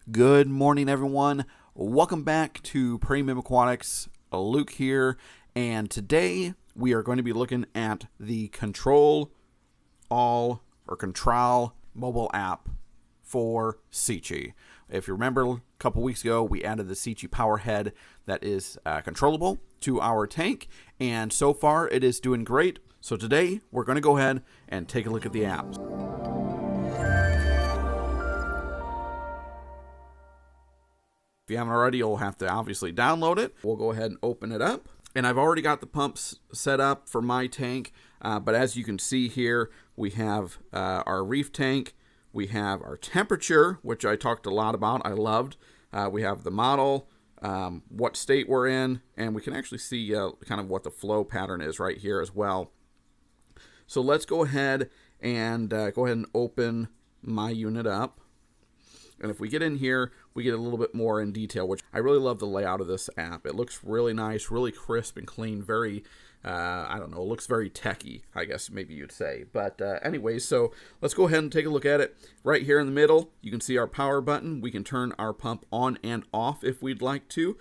Good morning, everyone. Welcome back to Premium Aquatics. Luke here, and today we are going to be looking at the ContrAll mobile app for Sicce. If you remember, a couple weeks ago, we added the Sicce power head that is controllable to our tank, and so far it is doing great. So today we're going to go ahead and take a look at the app. If you haven't already, you'll have to obviously download it. We'll go ahead and open it up. And I've already got the pumps set up for my tank. But as you can see here, we have our reef tank. We have our temperature, which I talked a lot about. I loved. We have the model, what state we're in, and we can actually see kind of what the flow pattern is right here as well. So let's go ahead and open my unit up. And if we get in here, we get a little bit more in detail, which I really love the layout of this app. It looks really nice, really crisp and clean, very, it looks very techy, I guess maybe you'd say. But anyways, so let's go ahead and take a look at it. Right here in the middle, you can see our power button. We can turn our pump on and off if we'd like to.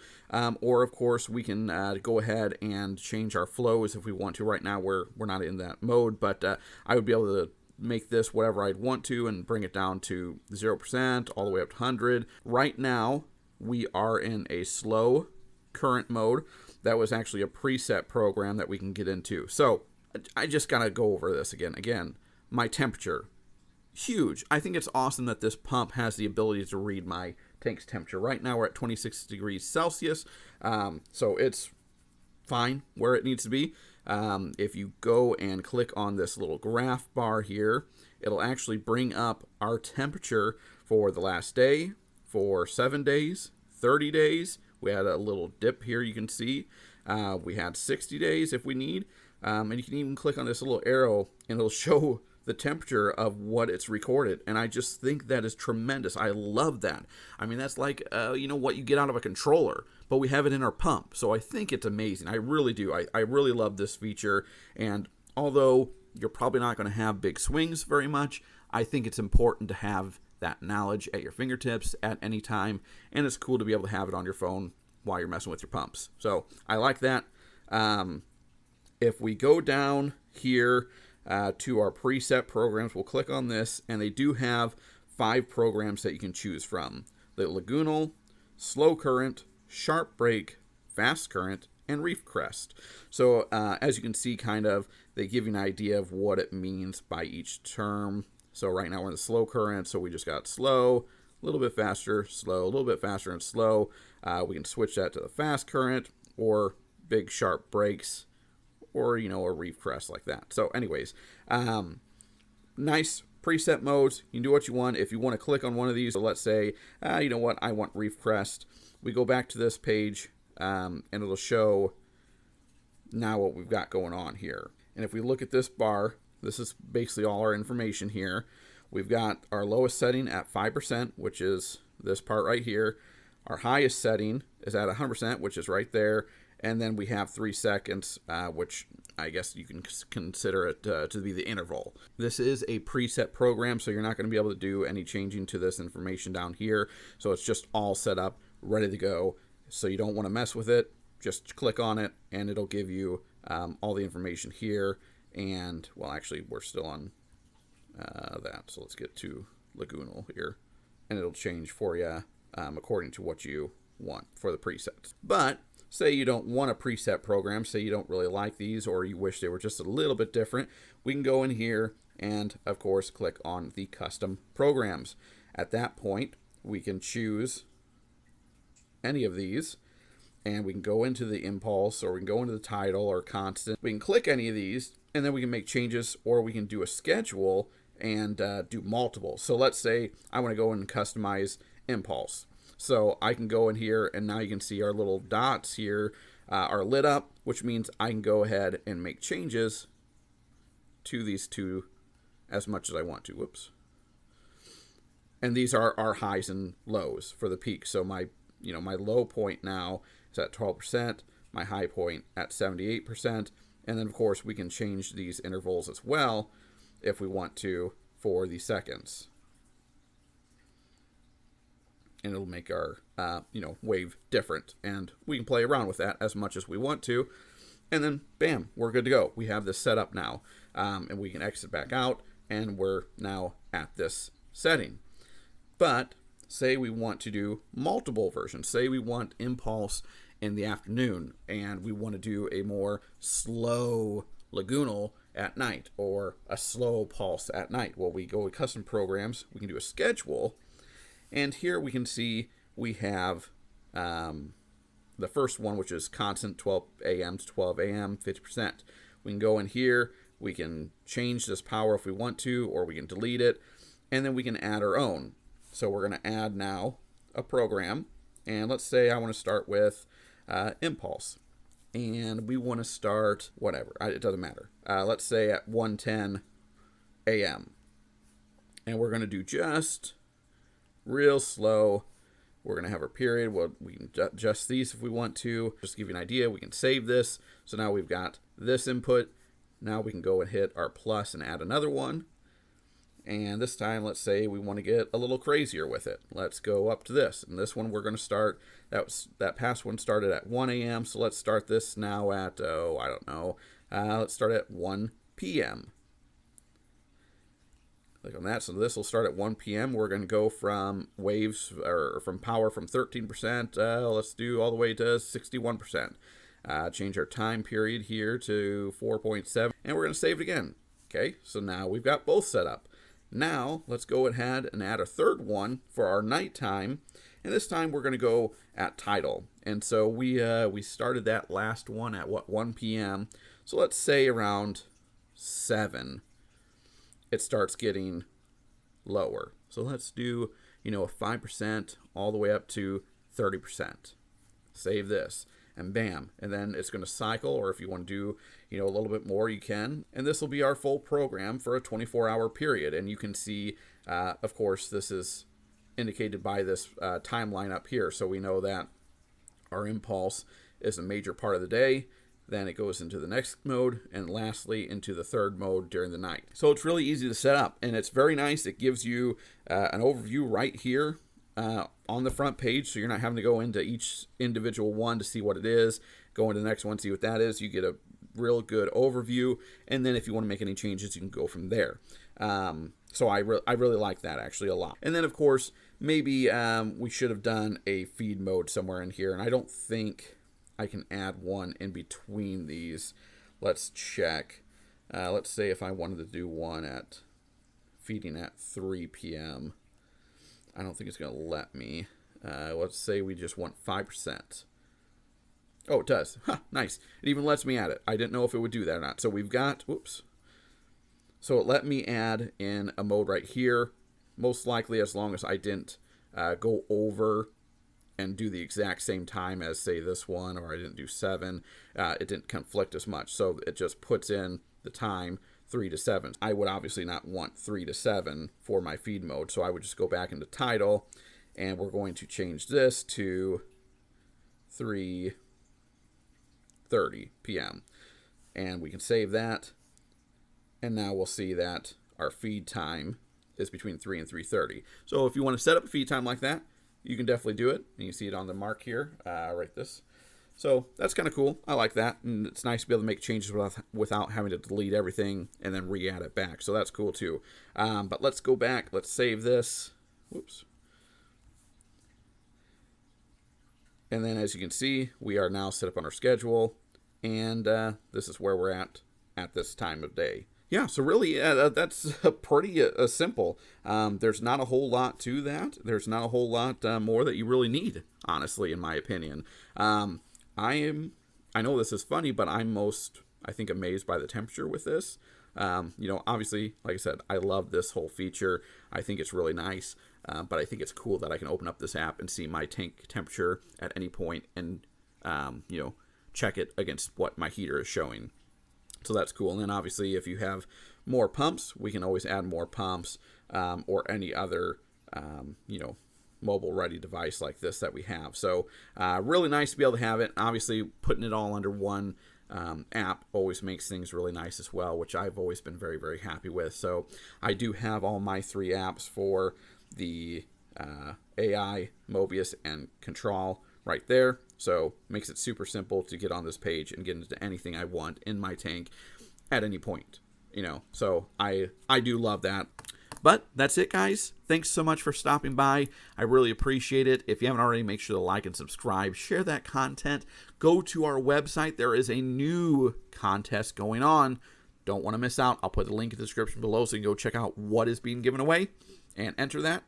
Or, of course, we can go ahead and change our flows if we want to. Right now, we're not in that mode, but I would be able to make this whatever I'd want to and bring it down to 0% all the way up to 100. Right now, we are in a slow current mode. That was actually a preset program that we can get into. So I just got to go over this again. Again, my temperature, huge. I think it's awesome that this pump has the ability to read my tank's temperature. Right now, we're at 26 degrees Celsius. So it's fine where it needs to be. If you go and click on this little graph bar here, it'll actually bring up our temperature for the last day, for 7 days, 30 days. We had a little dip here you can see. We had 60 days if we need. And you can even click on this little arrow and it'll show the temperature of what it's recorded. And I just think that is tremendous. I love that. I mean, that's like, what you get out of a controller, but we have it in our pump. So I think it's amazing. I really do. I really love this feature. And although you're probably not going to have big swings very much, I think it's important to have that knowledge at your fingertips at any time. And it's cool to be able to have it on your phone while you're messing with your pumps. So I like that. If we go down here, to our preset programs, we'll click on this, and they do have 5 programs that you can choose from: the Lagoon, slow current, sharp break, fast current, and reef crest. So as you can see, kind of they give you an idea of what it means by each term. So right now we're in the slow current, so we just got slow, a little bit faster, slow, a little bit faster, and slow. We can switch that to the fast current or big sharp breaks, or a reef crest like that. So anyways, nice preset modes. You can do what you want. If you want to click on one of these, so let's say, I want reef crest. We go back to this page, and it'll show now what we've got going on here. And if we look at this bar, this is basically all our information here. We've got our lowest setting at 5%, which is this part right here. Our highest setting is at 100%, which is right there. And then we have 3 seconds, which I guess you can consider it to be the interval. This is a preset program, so you're not going to be able to do any changing to this information down here. So it's just all set up, ready to go. So you don't want to mess with it. Just click on it, and it'll give you all the information here. And, well, actually, we're still on that. So let's get to Lagoon here. And it'll change for you according to what you want for the presets. But say you don't want a preset program, say you don't really like these, or you wish they were just a little bit different, we can go in here and, of course, click on the custom programs. At that point, we can choose any of these, and we can go into the impulse, or we can go into the tidal or constant. We can click any of these, and then we can make changes, or we can do a schedule and do multiple. So let's say I want to go and customize impulse. So I can go in here, and now you can see our little dots here are lit up, which means I can go ahead and make changes to these two as much as I want to. Whoops. And these are our highs and lows for the peak. So my low point now is at 12%, my high point at 78%, and then of course we can change these intervals as well if we want to for the seconds. and it'll make our wave different, and we can play around with that as much as we want to, and then bam, we're good to go. We have this set up now, and we can exit back out, and we're now at this setting. But say we want to do multiple versions. Say we want impulse in the afternoon, and we want to do a more slow lagoonal at night, or a slow pulse at night. Well, we go with custom programs, we can do a schedule, and here we can see we have the first one, which is constant 12 a.m. to 12 a.m., 50%. We can go in here, we can change this power if we want to, or we can delete it, and then we can add our own. So we're going to add now a program, and let's say I want to start with impulse, and we want to start whatever, it doesn't matter. Let's say at 1:10 a.m. and we're going to do just real slow. We're going to have our period. Well, we can adjust these if we want to. Just to give you an idea, we can save this. So now we've got this input. Now we can go and hit our plus and add another one. And this time, let's say we want to get a little crazier with it. Let's go up to this. And this one we're going to start, that past one started at 1 a.m. So let's start this now at, let's start at 1 p.m. Click on that. So this will start at 1 p.m. We're going to go from waves, or from power from 13%, let's do all the way to 61%. Change our time period here to 4.7, and we're going to save it again. Okay, so now we've got both set up. Now let's go ahead and add a third one for our nighttime, and this time we're going to go at tidal. And so we started that last one at 1 p.m. So let's say around 7 it starts getting lower. So let's do a 5% all the way up to 30%. Save this, and bam, and then it's going to cycle, or if you want to do a little bit more, you can. And this will be our full program for a 24-hour period. And you can see, of course, this is indicated by this timeline up here, so we know that our impulse is a major part of the day. Then it goes into the next mode, and lastly into the third mode during the night. So it's really easy to set up, and it's very nice. It gives you an overview right here on the front page, so you're not having to go into each individual one to see what it is, go into the next one, see what that is. You get a real good overview, and then if you want to make any changes, you can go from there. So I really like that actually a lot. And then of course, maybe we should have done a feed mode somewhere in here, and I don't think I can add one in between these. Let's check. Let's say if I wanted to do one at feeding at 3 p.m. I don't think it's going to let me. Let's say we just want 5%. Oh, it does. Huh, nice. It even lets me add it. I didn't know if it would do that or not. So we've got, whoops. So it let me add in a mode right here. Most likely as long as I didn't go over and do the exact same time as, say, this one, or I didn't do 7, it didn't conflict as much. So it just puts in the time 3 to 7. I would obviously not want 3 to 7 for my feed mode, so I would just go back into tidal, and we're going to change this to 3:30 p.m. And we can save that, and now we'll see that our feed time is between 3 and 3:30. So if you want to set up a feed time like that, you can definitely do it, and you see it on the mark here, right this. So that's kind of cool. I like that, and it's nice to be able to make changes without having to delete everything and then re-add it back. So that's cool too. But let's go back. Let's save this. Whoops. And then as you can see, we are now set up on our schedule, and this is where we're at this time of day. Yeah, so really, that's pretty simple. There's not a whole lot to that. There's not a whole lot more that you really need, honestly, in my opinion. I know this is funny, but I'm most, I think, amazed by the temperature with this. Obviously, like I said, I love this whole feature. I think it's really nice, but I think it's cool that I can open up this app and see my tank temperature at any point and, check it against what my heater is showing. So that's cool. And then obviously if you have more pumps, we can always add more pumps, or any other, mobile ready device like this that we have. So really nice to be able to have it. Obviously putting it all under one app always makes things really nice as well, which I've always been very, very happy with. So I do have all my 3 apps for the AI, Mobius, and ContrAll right there. So makes it super simple to get on this page and get into anything I want in my tank at any point. So I do love that. But that's it, guys. Thanks so much for stopping by. I really appreciate it. If you haven't already, make sure to like and subscribe. Share that content. Go to our website. There is a new contest going on. Don't want to miss out. I'll put the link in the description below so you can go check out what is being given away and enter that.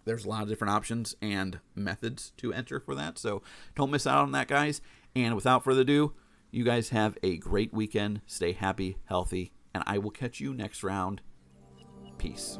There's a lot of different options and methods to enter for that. So don't miss out on that, guys. And without further ado, you guys have a great weekend. Stay happy, healthy, and I will catch you next round. Peace.